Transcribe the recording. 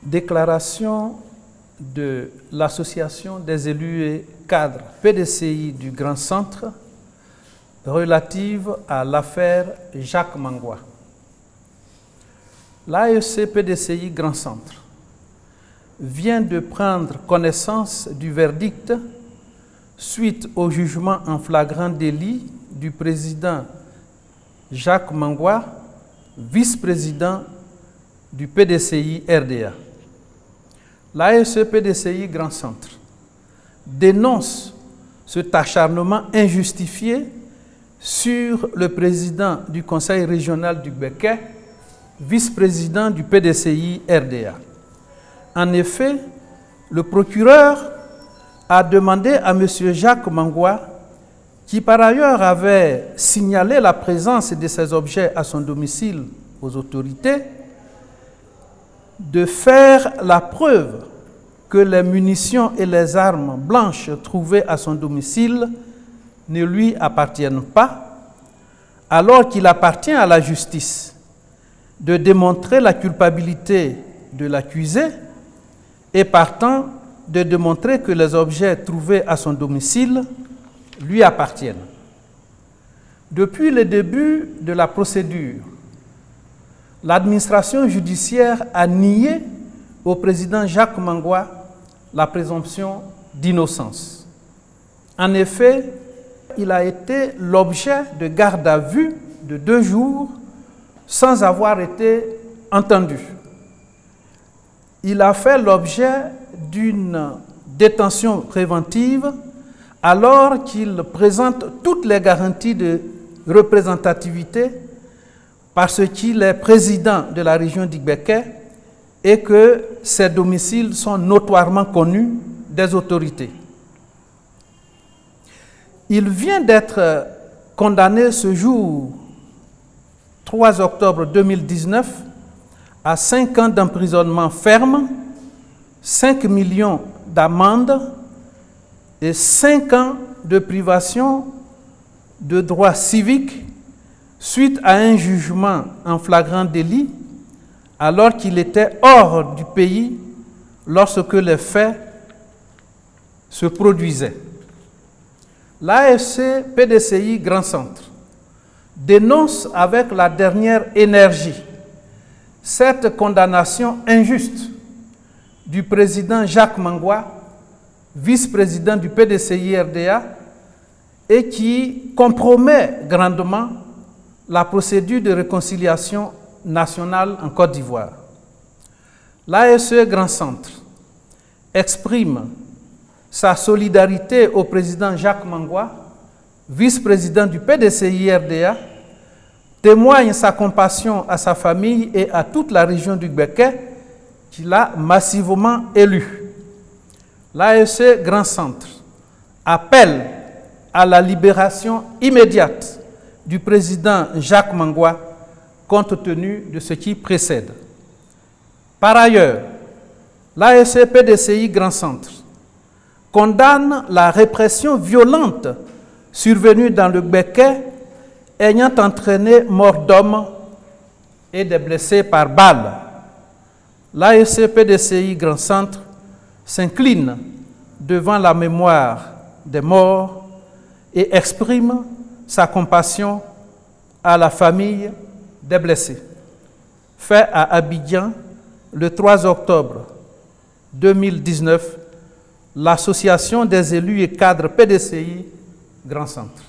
Déclaration de l'Association des élus et cadres PDCI du Grand Centre relative à l'affaire Jacques Mangwa. L'AEC PDCI Grand Centre vient de prendre connaissance du verdict suite au jugement en flagrant délit du président Jacques Mangwa, vice-président du PDCI RDA. L'AEC PDCI Grand Centre dénonce cet acharnement injustifié sur le président du Conseil régional du Béquet, vice-président du PDCI RDA. En effet, le procureur a demandé à M. Jacques Mangwa, qui par ailleurs avait signalé la présence de ces objets à son domicile aux autorités, de faire la preuve que les munitions et les armes blanches trouvées à son domicile ne lui appartiennent pas, alors qu'il appartient à la justice de démontrer la culpabilité de l'accusé et partant de démontrer que les objets trouvés à son domicile lui appartiennent. Depuis le début de la procédure, l'administration judiciaire a nié au président Jacques Mangwa la présomption d'innocence. En effet, il a été l'objet de garde à vue de 2 jours sans avoir été entendu. Il a fait l'objet d'une détention préventive alors qu'il présente toutes les garanties de représentativité parce qu'il est président de la région d'Igbeke et que ses domiciles sont notoirement connus des autorités. Il vient d'être condamné ce jour, 3 octobre 2019, à 5 ans d'emprisonnement ferme, 5 millions d'amende et 5 ans de privation de droits civiques suite à un jugement en flagrant délit alors qu'il était hors du pays lorsque les faits se produisaient. L'AEC PDCI Grand Centre dénonce avec la dernière énergie cette condamnation injuste du président Jacques Mangwa, vice-président du PDCI RDA, et qui compromet grandement la procédure de réconciliation nationale en Côte d'Ivoire. L'AEC Grand Centre exprime sa solidarité au président Jacques Mangwa, vice-président du PDCI RDA, témoigne sa compassion à sa famille et à toute la région du Béquet qu'il a massivement élu. L'AEC Grand Centre appelle à la libération immédiate du président Jacques Mangwa compte tenu de ce qui précède. Par ailleurs, l'AEC PDCI Grand Centre condamne la répression violente survenue dans le Béquet ayant entraîné mort d'hommes et des blessés par balles. L'AEC PDCI Grand Centre s'incline devant la mémoire des morts et exprime sa compassion à la famille des blessés. Fait à Abidjan le 3 octobre 2019, l'Association des élus et cadres PDCI Grand Centre.